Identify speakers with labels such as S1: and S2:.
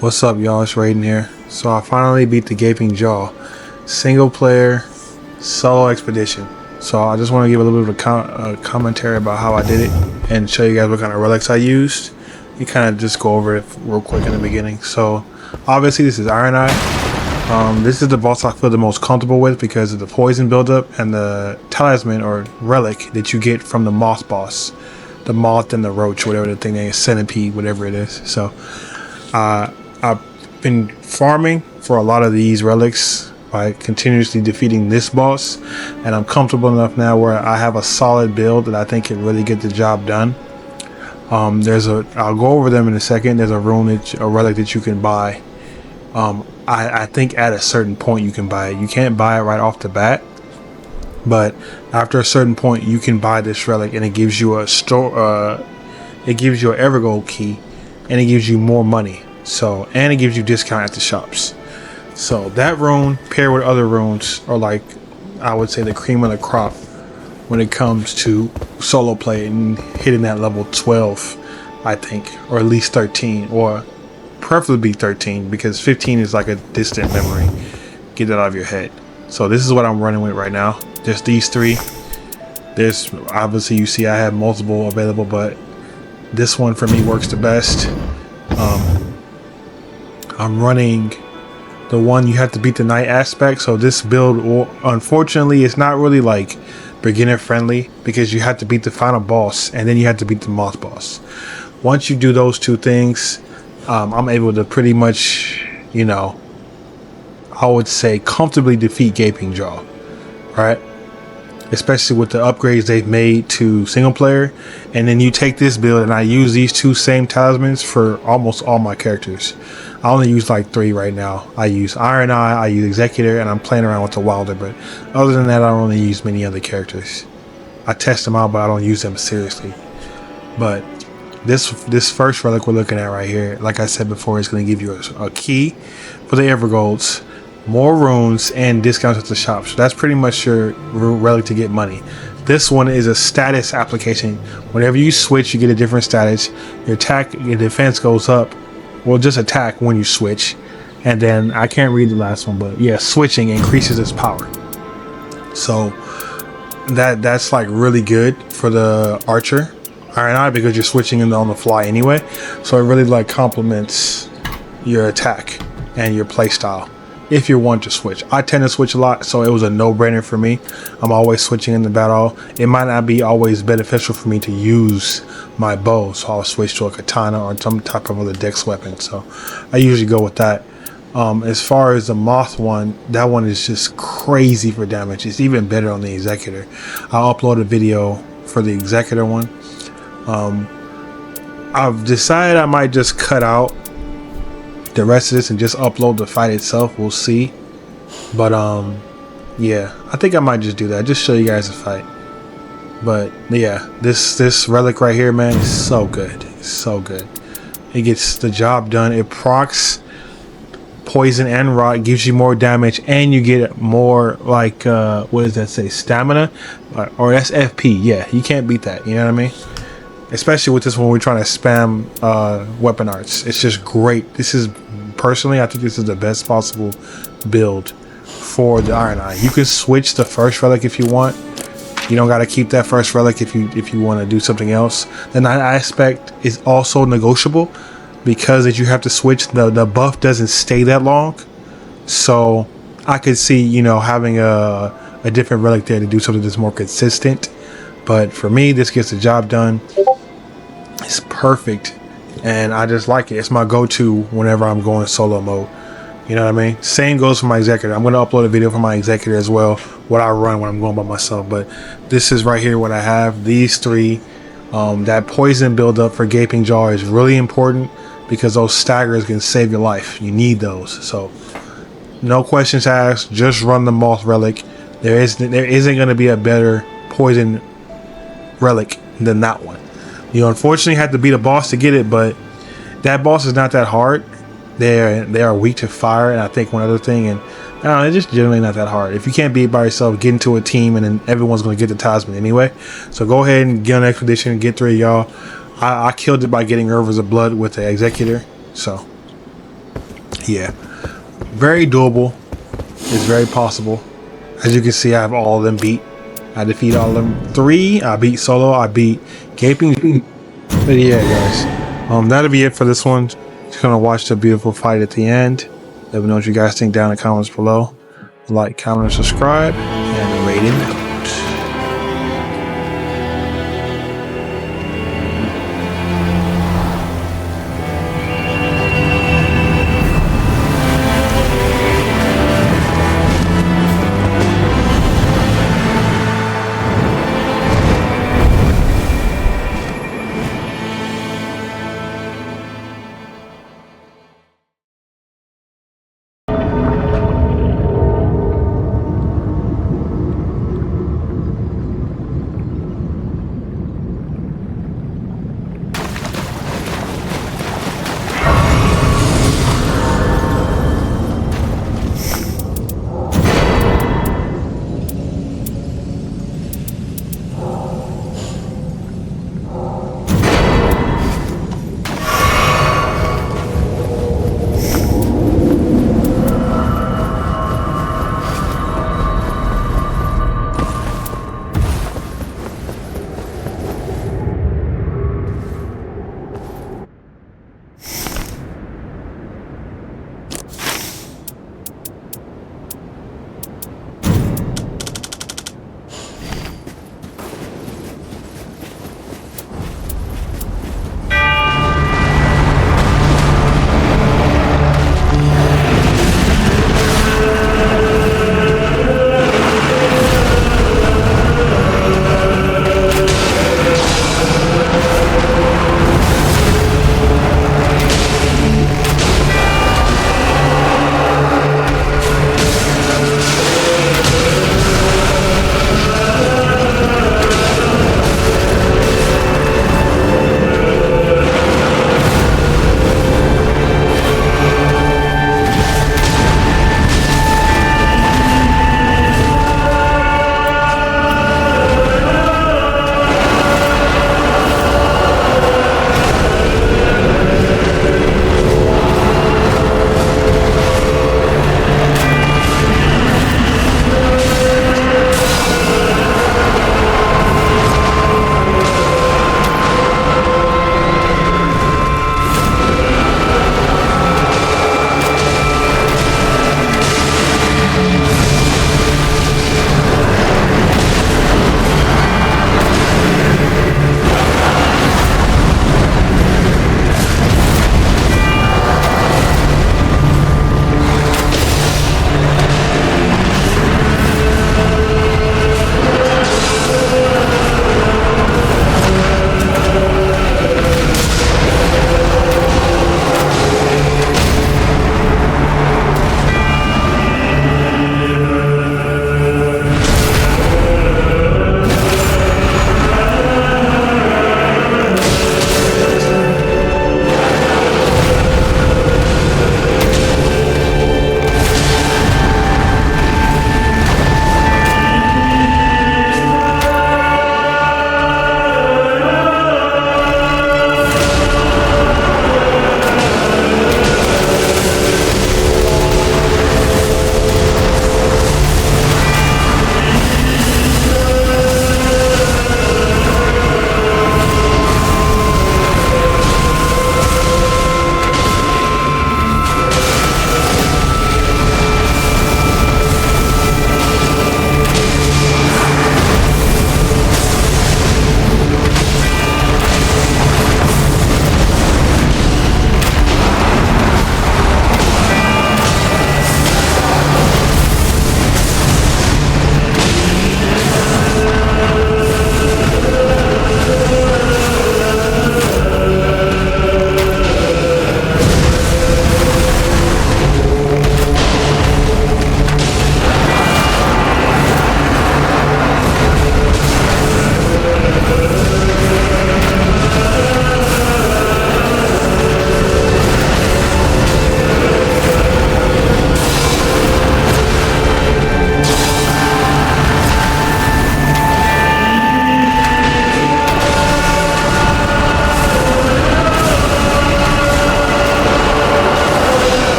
S1: What's up, y'all? It's Raiden here. So I finally beat the Gaping Jaw, single player, solo expedition. So I just want to give a little bit of a commentary about how I did it and show you guys what kind of relics I used. You kind of just go over it real quick in the beginning. So obviously this is ironeye. This is the boss I feel the most comfortable with because of the poison buildup and the talisman or relic that you get from the moth boss, the moth and the roach, whatever the thing is, centipede, whatever it is. So I've been farming for a lot of these relics by continuously defeating this boss, and I'm comfortable enough now where I have a solid build that I think can really get the job done. I'll go over them in a second. There's a relic that you can buy. I think at a certain point you can buy it. You can't buy it right off the bat, but after a certain point you can buy this relic, and it gives you a store. It gives you an Evergold key, and it gives you more money. So, and it gives you discount at the shops. So that rune paired with other runes are like, I would say, the cream of the crop when it comes to solo play and hitting that level 12, I think, or at least 13, or preferably 13, because 15 is like a distant memory. Get that out of your head. So this is what I'm running with right now. There's these three. There's obviously, you see I have multiple available, but this one for me works the best. I'm running the one you have to beat the night aspect. So this build, unfortunately, it's not really like beginner friendly because you have to beat the final boss and then you have to beat the moth boss. Once you do those two things, I'm able to pretty much, you know, I would say comfortably defeat Gaping Jaw, right? Especially with the upgrades they've made to single player. And then you take this build, and I use these two same talismans for almost all my characters. I only use like 3 right now. I use ironeye, I use executor, and I'm playing around with the wilder, but other than that I don't really use many other characters. I test them out, but I don't use them seriously. But this first relic we're looking at right here, like I said before, is going to give you a key for the Evergolds, more runes, and discounts at the shop. So that's pretty much your relic to get money. This one is a status application. Whenever you switch, you get a different status. Your attack, your defense goes up. Well, just attack when you switch. And then I can't read the last one, but yeah, switching increases its power. So that's like really good for the archer ironeye because you're switching on the fly anyway. So it really like complements your attack and your play style if you want to switch. I tend to switch a lot, so it was a no-brainer for me. I'm always switching in the battle. It might not be always beneficial for me to use my bow, so I'll switch to a katana or some type of other dex weapon. So I usually go with that. As far as the moth one, that one is just crazy for damage. It's even better on the executor. I'll upload a video for the executor one. I've decided I might just cut out the rest of this and just upload the fight itself. We'll see, but yeah, I think I might just do that, just show you guys the fight. But yeah, this relic right here, man, is so good. It's so good. It gets the job done. It procs poison and rot, gives you more damage, and you get more, like what does that say, stamina, or that's FP. Yeah, you can't beat that, you know what I mean? Especially with this one, we're trying to spam weapon arts. It's just great. This is, personally, I think this is the best possible build for the ironeye. You can switch the first relic if you want. You don't got to keep that first relic if you want to do something else. The night aspect is also negotiable because if you have to switch, the buff doesn't stay that long. So I could see, you know, having a different relic there to do something that's more consistent. But for me, this gets the job done. It's perfect, and I just like it. It's my go-to whenever I'm going solo mode. You know what I mean? Same goes for my executor. I'm going to upload a video for my executor as well, what I run when I'm going by myself. But this is right here what I have. These three. That poison buildup for Gaping Jaw is really important because those staggers can save your life. You need those. So no questions asked. Just run the moth relic. There isn't going to be a better poison relic than that one. You unfortunately had to beat a boss to get it, but that boss is not that hard. They are weak to fire, and I think one other thing, and I don't know, it's just generally not that hard. If you can't beat it by yourself, get into a team, and then everyone's going to get the talisman anyway. So go ahead and get on an expedition and get 3 of y'all. I killed it by getting Rivers of Blood with the executor. So Yeah, very doable. It's very possible. As you can see, I have all of them beat. I defeat all of them. 3, I beat solo. I beat Gaping. But yeah, guys, that'll be it for this one. Just gonna watch the beautiful fight at the end. Let me know what you guys think down in the comments below. Like, comment, and subscribe, and rate it.